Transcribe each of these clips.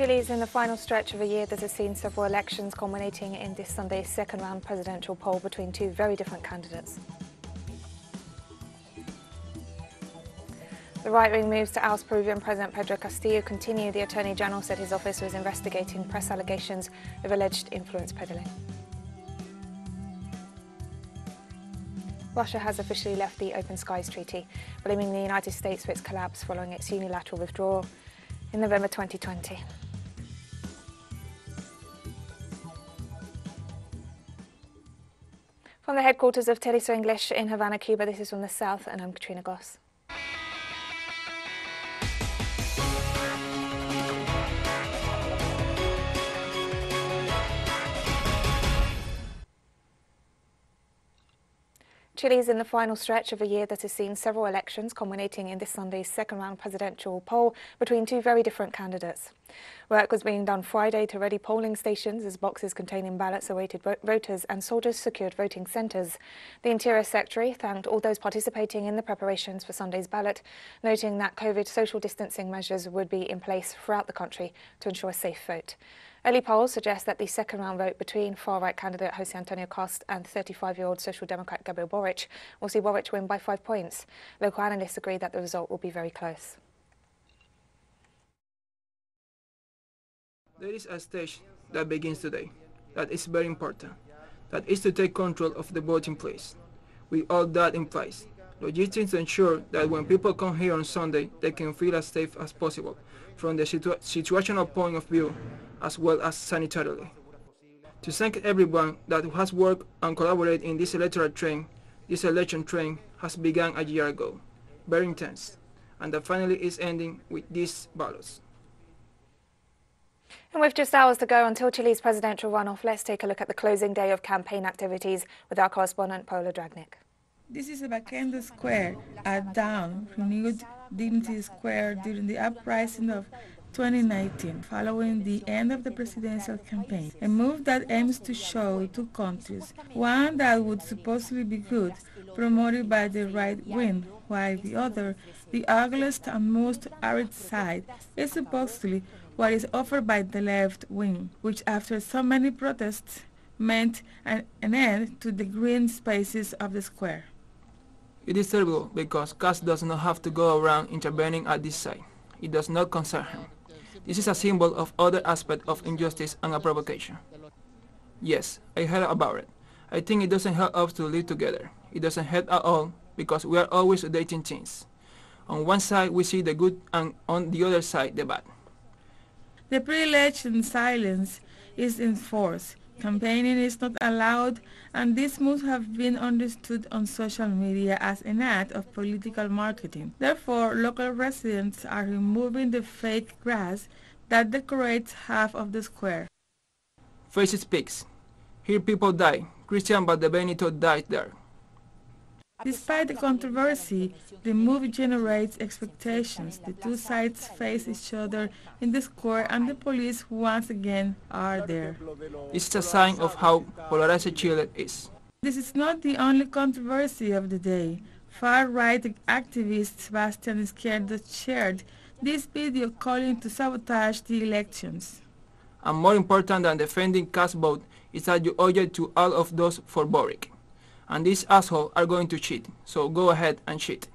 Chile is in the final stretch of a year that has seen several elections culminating in this Sunday's second-round presidential poll between two very different candidates. The right-wing moves to oust Peruvian President Pedro Castillo continue. The Attorney General said his office was investigating press allegations of alleged influence peddling. Russia has officially left the Open Skies Treaty, blaming the United States for its collapse following its unilateral withdrawal in November 2020. From the headquarters of teleSUR English in Havana, Cuba, this is From the South, and I'm Katrina Goss. Chile is in the final stretch of a year that has seen several elections culminating in this Sunday's second-round presidential poll between two very different candidates. Work was being done Friday to ready polling stations as boxes containing ballots awaited voters and soldiers secured voting centres. The Interior Secretary thanked all those participating in the preparations for Sunday's ballot, noting that COVID social distancing measures would be in place throughout the country to ensure a safe vote. Early polls suggest that the second-round vote between far-right candidate José Antonio Costa and 35-year-old Social Democrat Gabriel Boric will see Boric win by 5 points. Local analysts agree that the result will be very close. There is a stage that begins today that is very important. That is to take control of the voting place. With all that in place, logistics to ensure that when people come here on Sunday, they can feel as safe as possible from the situational point of view as well as sanitarily. To thank everyone that has worked and collaborated in this election train has begun a year ago, very intense, and that finally is ending with these ballots. And with just hours to go until Chile's presidential runoff, let's take a look at the closing day of campaign activities with our correspondent Paula Dragnik. This is Baquendo Square at dawn, renewed Dignity Square during the uprising of 2019, following the end of the presidential campaign, a move that aims to show two countries, one that would supposedly be good, promoted by the right wing, while the other, the ugliest and most arid side, is supposedly what is offered by the left wing, which after so many protests meant an end to the green spaces of the square. It is terrible because Cast does not have to go around intervening at this side. It does not concern him. This is a symbol of other aspect of injustice and a provocation. Yes, I heard about it. I think it doesn't help us to live together. It doesn't help at all because we are always dating things. On one side we see the good and on the other side the bad. The pre-election silence is enforced. Campaigning is not allowed, and this must have been understood on social media as an act of political marketing. Therefore, local residents are removing the fake grass that decorates half of the square. Face speaks. Here people die. Christian Benito died there. Despite the controversy, the move generates expectations. The two sides face each other in the square and the police once again are there. This is a sign of how polarized Chile is. This is not the only controversy of the day. Far-right activist Sebastian Izquierdo shared this video calling to sabotage the elections. And more important than defending cast vote is that you owe it to all of those for Boric. And these assholes are going to cheat, so go ahead and cheat.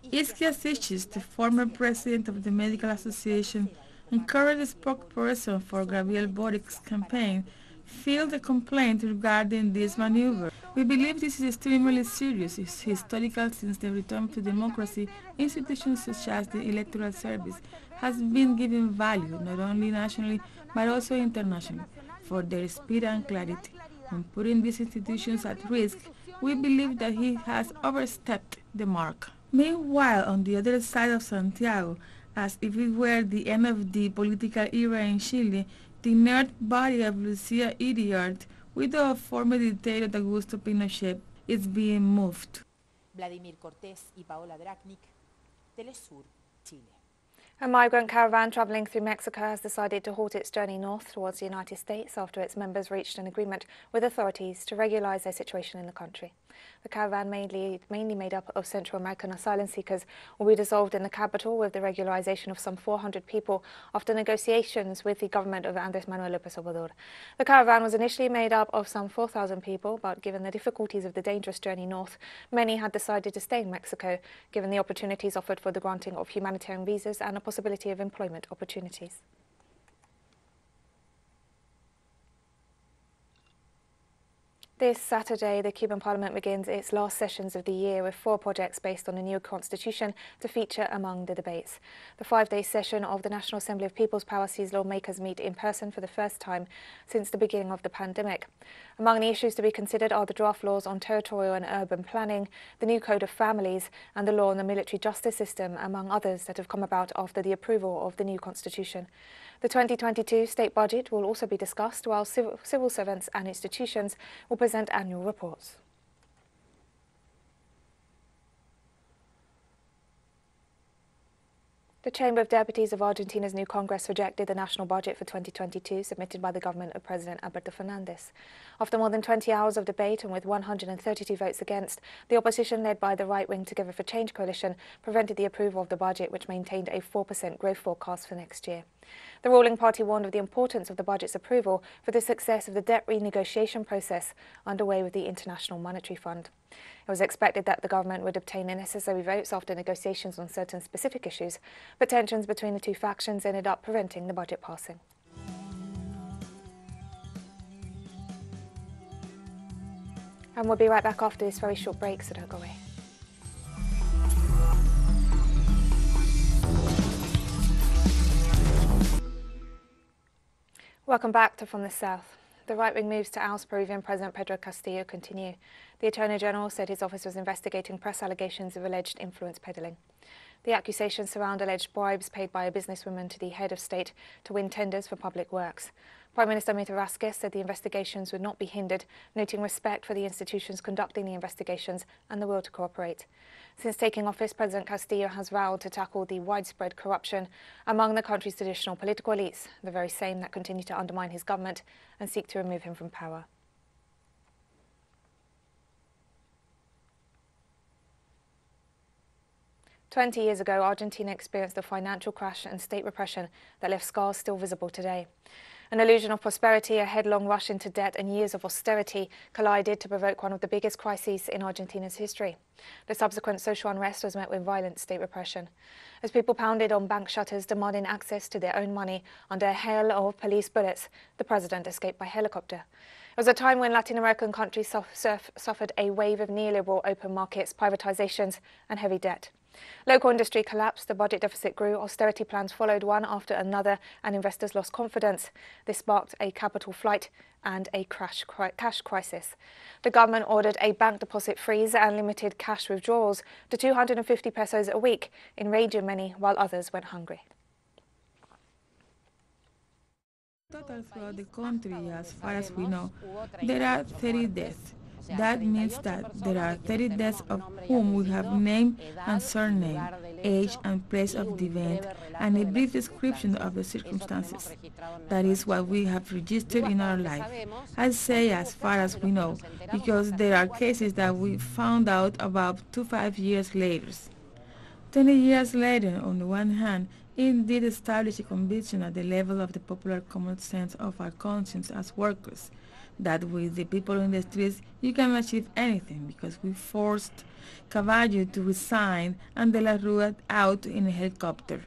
Iskia Sichis, the former president of the Medical Association and current spokesperson for Gabriel Boric's campaign, filed a complaint regarding this maneuver. We believe this is extremely serious. It's historical since the return to democracy. Institutions such as the Electoral Service has been given value, not only nationally but also internationally, for their speed and clarity. When putting these institutions at risk, we believe that he has overstepped the mark. Meanwhile, on the other side of Santiago, as if it were the end of the political era in Chile, the inert body of Lucia Iriart, widow of former dictator Augusto Pinochet, is being moved. Vladimir Cortés y Paola Dragnik, teleSUR, Chile. A migrant caravan travelling through Mexico has decided to halt its journey north towards the United States after its members reached an agreement with authorities to regularize their situation in the country. The caravan, mainly made up of Central American asylum seekers, will be dissolved in the capital with the regularization of some 400 people after negotiations with the government of Andrés Manuel López Obrador. The caravan was initially made up of some 4,000 people, but given the difficulties of the dangerous journey north, many had decided to stay in Mexico, given the opportunities offered for the granting of humanitarian visas and a possibility of employment opportunities. This Saturday, the Cuban Parliament begins its last sessions of the year with 4 projects based on the new constitution to feature among the debates. The 5-day session of the National Assembly of People's Power sees lawmakers meet in person for the first time since the beginning of the pandemic. Among the issues to be considered are the draft laws on territorial and urban planning, the new code of families, and the law on the military justice system, among others that have come about after the approval of the new constitution. The 2022 state budget will also be discussed, while civil servants and institutions will present annual reports. The Chamber of Deputies of Argentina's new Congress rejected the national budget for 2022 submitted by the government of President Alberto Fernandez. After more than 20 hours of debate and with 132 votes against, the opposition led by the right-wing Together for Change coalition prevented the approval of the budget, which maintained a 4% growth forecast for next year. The ruling party warned of the importance of the budget's approval for the success of the debt renegotiation process underway with the International Monetary Fund. It was expected that the government would obtain the necessary votes after negotiations on certain specific issues, but tensions between the two factions ended up preventing the budget passing. And we'll be right back after this very short break, so don't go away. Welcome back to From the South. The right-wing moves to oust Peruvian President Pedro Castillo continue. The Attorney General said his office was investigating press allegations of alleged influence peddling. The accusations surround alleged bribes paid by a businesswoman to the head of state to win tenders for public works. Prime Minister Mita Vázquez said the investigations would not be hindered, noting respect for the institutions conducting the investigations and the will to cooperate. Since taking office, President Castillo has vowed to tackle the widespread corruption among the country's traditional political elites, the very same that continue to undermine his government and seek to remove him from power. "20 years ago, Argentina experienced a financial crash and state repression that left scars still visible today. An illusion of prosperity, a headlong rush into debt and years of austerity collided to provoke one of the biggest crises in Argentina's history. The subsequent social unrest was met with violent state repression. As people pounded on bank shutters demanding access to their own money under a hail of police bullets, the president escaped by helicopter. It was a time when Latin American countries suffered a wave of neoliberal open markets, privatizations and heavy debt. Local industry collapsed, the budget deficit grew, austerity plans followed one after another, and investors lost confidence. This sparked a capital flight and a cash crisis. The government ordered a bank deposit freeze and limited cash withdrawals to 250 pesos a week, enraging many, while others went hungry. Total throughout the country, as far as we know, there are 30 deaths. That means that there are 30 deaths of whom we have name and surname, age and place of the event, and a brief description of the circumstances. That is what we have registered in our life. I say as far as we know, because there are cases that we found out about 2 to 5 years later. 20 years later, on the one hand, it did establish a conviction at the level of the popular common sense of our conscience as workers, that with the people in the streets you can achieve anything, because we forced Caballo to resign and De La Rua out in a helicopter.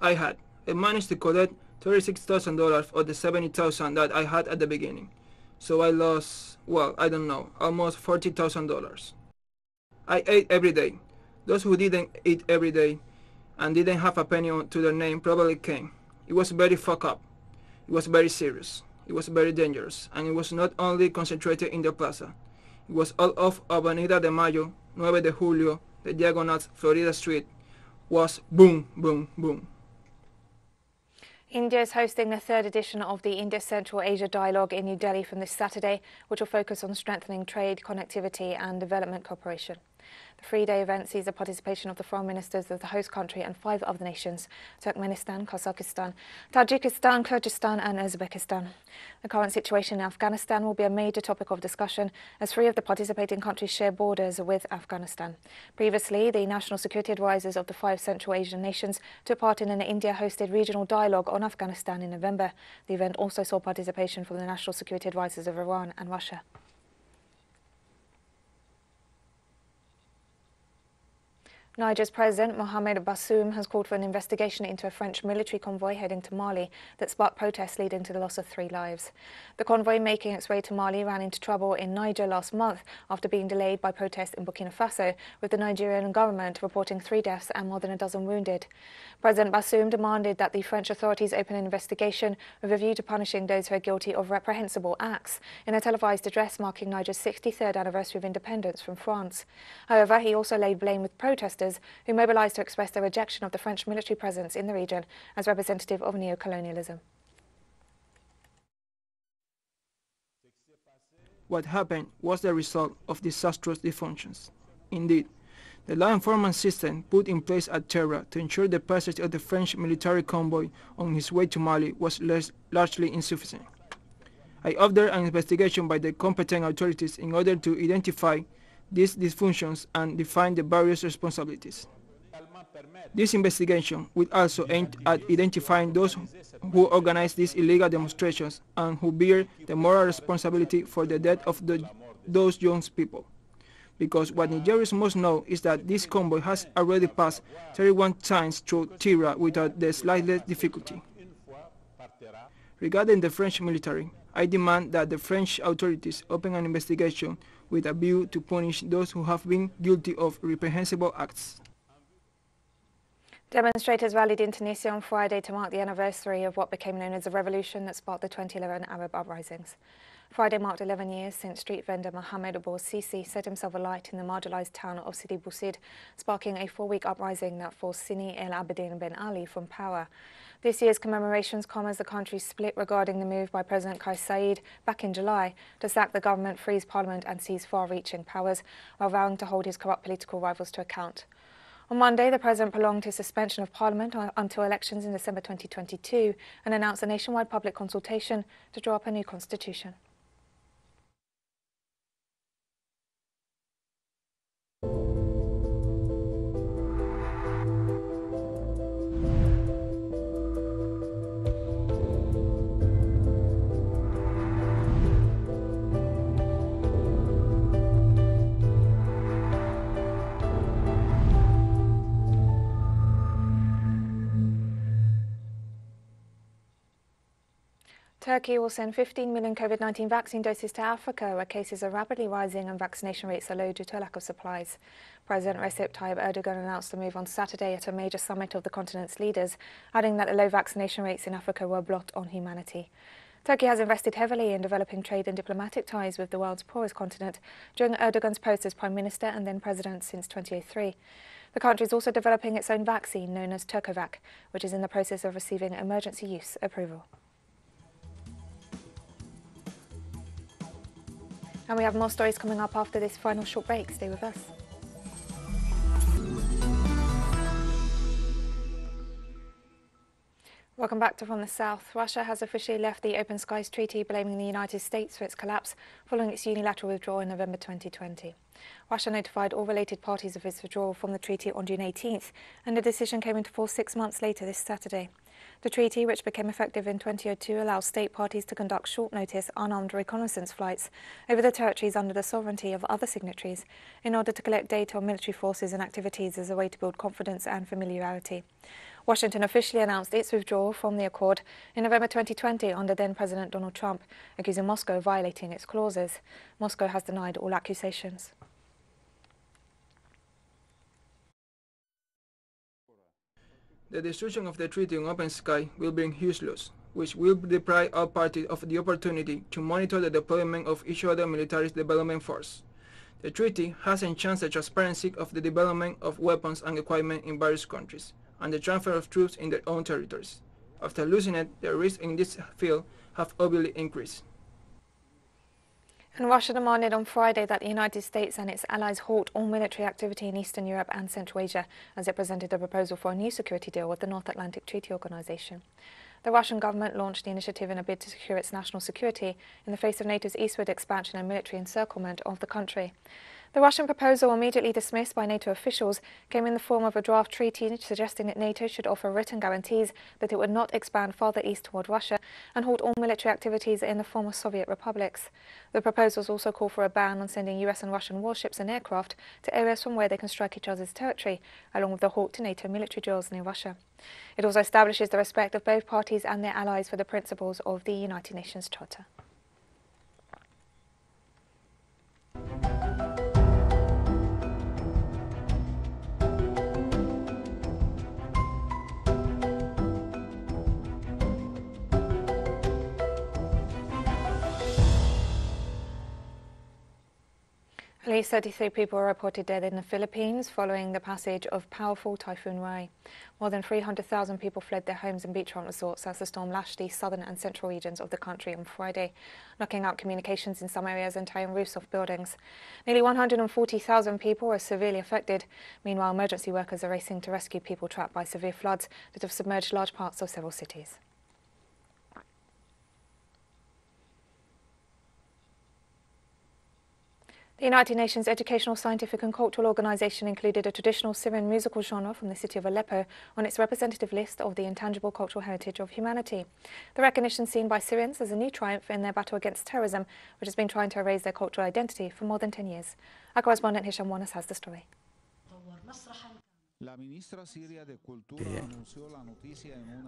I managed to collect $36,000 of the $70,000 that I had at the beginning. So I lost, well, I don't know, almost $40,000. I ate every day. Those who didn't eat every day and didn't have a penny to their name probably came. It was very fucked up. It was very serious. It was very dangerous, and it was not only concentrated in the plaza. It was all of Avenida de Mayo, 9 de Julio, the Diagonals, Florida Street, was boom, boom, boom. India is hosting the 3rd edition of the India-Central Asia Dialogue in New Delhi from this Saturday, which will focus on strengthening trade, connectivity and development cooperation. The three-day event sees the participation of the foreign ministers of the host country and 5 other nations: Turkmenistan, Kazakhstan, Tajikistan, Kyrgyzstan and Uzbekistan. The current situation in Afghanistan will be a major topic of discussion, as 3 of the participating countries share borders with Afghanistan. Previously, the national security advisors of the 5 Central Asian nations took part in an India-hosted regional dialogue on Afghanistan in November. The event also saw participation from the national security advisors of Iran and Russia. Niger's President Mohamed Bazoum has called for an investigation into a French military convoy heading to Mali that sparked protests leading to the loss of 3 lives. The convoy making its way to Mali ran into trouble in Niger last month after being delayed by protests in Burkina Faso, with the Nigerian government reporting 3 deaths and more than a dozen wounded. President Bazoum demanded that the French authorities open an investigation with a view to punishing those who are guilty of reprehensible acts in a televised address marking Niger's 63rd anniversary of independence from France. However, he also laid blame with protesters who mobilised to express their rejection of the French military presence in the region as representative of neo-colonialism. What happened was the result of disastrous dysfunctions. Indeed, the law enforcement system put in place at Terra to ensure the passage of the French military convoy on its way to Mali was largely insufficient. I ordered an investigation by the competent authorities in order to identify these dysfunctions and define the various responsibilities. This investigation will also aim at identifying those who organized these illegal demonstrations and who bear the moral responsibility for the death of those young people. Because what Nigerians must know is that this convoy has already passed 31 times through Tira without the slightest difficulty. Regarding the French military, I demand that the French authorities open an investigation with a view to punish those who have been guilty of reprehensible acts. Demonstrators rallied in Tunisia on Friday to mark the anniversary of what became known as the revolution that sparked the 2011 Arab uprisings. Friday marked 11 years since street vendor Mohamed Bouazizi set himself alight in the marginalised town of Sidi Bouzid, sparking a 4-week uprising that forced Sini El Abidine Ben Ali from power. This year's commemorations come as the country split regarding the move by President Kais Saied back in July to sack the government, freeze parliament and seize far-reaching powers, while vowing to hold his corrupt political rivals to account. On Monday, the president prolonged his suspension of parliament until elections in December 2022 and announced a nationwide public consultation to draw up a new constitution. Turkey will send 15 million COVID-19 vaccine doses to Africa, where cases are rapidly rising and vaccination rates are low due to a lack of supplies. President Recep Tayyip Erdogan announced the move on Saturday at a major summit of the continent's leaders, adding that the low vaccination rates in Africa were a blot on humanity. Turkey has invested heavily in developing trade and diplomatic ties with the world's poorest continent during Erdogan's post as Prime Minister and then President since 2003. The country is also developing its own vaccine known as Turkovac, which is in the process of receiving emergency use approval. And we have more stories coming up after this final short break. Stay with us. Welcome back to From the South. Russia has officially left the Open Skies Treaty, blaming the United States for its collapse following its unilateral withdrawal in November 2020. Russia notified all related parties of its withdrawal from the treaty on June 18th, and the decision came into force 6 months later this Saturday. The treaty, which became effective in 2002, allows state parties to conduct short-notice, unarmed reconnaissance flights over the territories under the sovereignty of other signatories in order to collect data on military forces and activities as a way to build confidence and familiarity. Washington officially announced its withdrawal from the accord in November 2020 under then-President Donald Trump, accusing Moscow of violating its clauses. Moscow has denied all accusations. The destruction of the treaty on open sky will bring huge loss, which will deprive all parties of the opportunity to monitor the deployment of each other military development force. The treaty has enhanced the transparency of the development of weapons and equipment in various countries, and the transfer of troops in their own territories. After losing it, the risks in this field have obviously increased. And Russia demanded on Friday that the United States and its allies halt all military activity in Eastern Europe and Central Asia as it presented a proposal for a new security deal with the North Atlantic Treaty Organization. The Russian government launched the initiative in a bid to secure its national security in the face of NATO's eastward expansion and military encirclement of the country. The Russian proposal, immediately dismissed by NATO officials, came in the form of a draft treaty suggesting that NATO should offer written guarantees that it would not expand farther east toward Russia and halt all military activities in the former Soviet republics. The proposals also call for a ban on sending US and Russian warships and aircraft to areas from where they can strike each other's territory, along with the halt to NATO military drills near Russia. It also establishes the respect of both parties and their allies for the principles of the United Nations Charter. At least 33 people were reported dead in the Philippines following the passage of powerful Typhoon Rai. More than 300,000 people fled their homes and beachfront resorts as the storm lashed the southern and central regions of the country on Friday, knocking out communications in some areas and tearing roofs off buildings. Nearly 140,000 people were severely affected. Meanwhile, emergency workers are racing to rescue people trapped by severe floods that have submerged large parts of several cities. The United Nations Educational, Scientific and Cultural Organization included a traditional Syrian musical genre from the city of Aleppo on its representative list of the intangible cultural heritage of humanity. The recognition seen by Syrians as a new triumph in their battle against terrorism, which has been trying to erase their cultural identity for more than 10 years. Our correspondent Hisham Wanas has the story.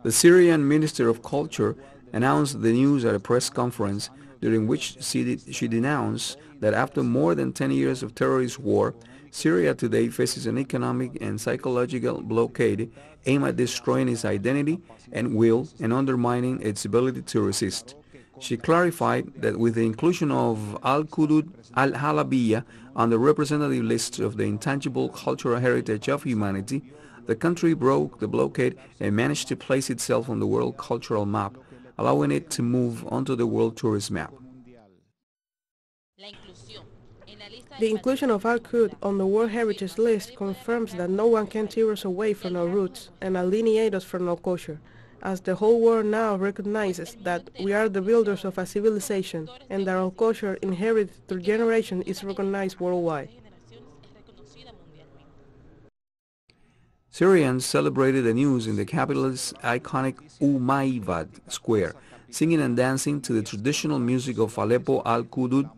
The Syrian Minister of Culture announced the news at a press conference during which she denounced that after more than 10 years of terrorist war, Syria today faces an economic and psychological blockade aimed at destroying its identity and will and undermining its ability to resist. She clarified that with the inclusion of Al-Qudud al-Halabiyya on the representative list of the intangible cultural heritage of humanity, the country broke the blockade and managed to place itself on the world cultural map, allowing it to move onto the world tourist map. The inclusion of Al-Qud on the World Heritage List confirms that no one can tear us away from our roots and alienate us from our culture, as the whole world now recognizes that we are the builders of a civilization and that our culture inherited through generations is recognized worldwide. Syrians celebrated the news in the capital's iconic Umayvad Square, singing and dancing to the traditional music of Aleppo Al-Qudud.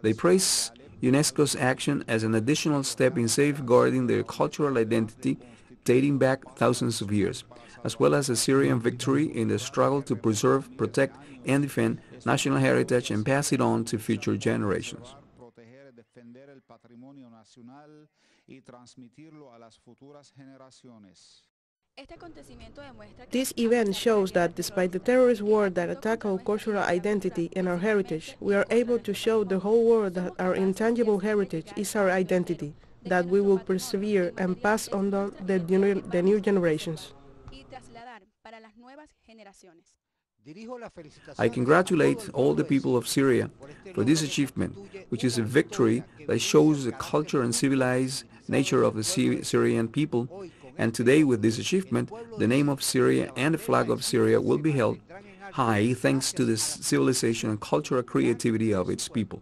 They praised UNESCO's action as an additional step in safeguarding their cultural identity dating back thousands of years, as well as a Syrian victory in the struggle to preserve, protect, and defend national heritage and pass it on to future generations. This event shows that despite the terrorist war that attack our cultural identity and our heritage, we are able to show the whole world that our intangible heritage is our identity, that we will persevere and pass on the new generations. I congratulate all the people of Syria for this achievement, which is a victory that shows the culture and civilized nature of the Syrian people. And today, with this achievement, the name of Syria and the flag of Syria will be held high thanks to the civilization and cultural creativity of its people.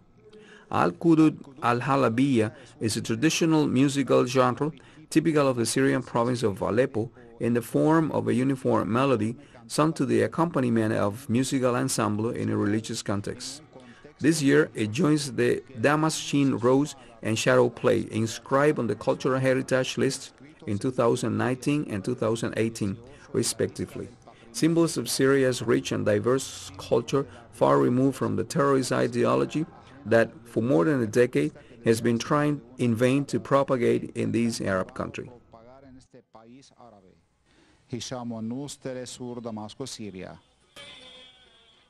Al-Qudud al-Halabiyya is a traditional musical genre typical of the Syrian province of Aleppo in the form of a uniform melody sung to the accompaniment of musical ensemble in a religious context. This year, it joins the Damascene Rose and Shadow Play inscribed on the Cultural Heritage List in 2019 and 2018, respectively. Symbols of Syria's rich and diverse culture far removed from the terrorist ideology that, for more than a decade, has been trying in vain to propagate in this Arab country.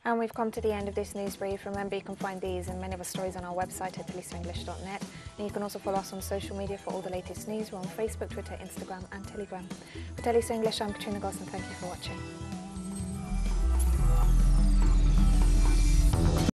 And we've come to the end of this news brief. Remember, you can find these and many other stories on our website at telesurenglish.net. And you can also follow us on social media for all the latest news. We're on Facebook, Twitter, Instagram and Telegram. For TeleSUR English, I'm Katrina Goss and thank you for watching.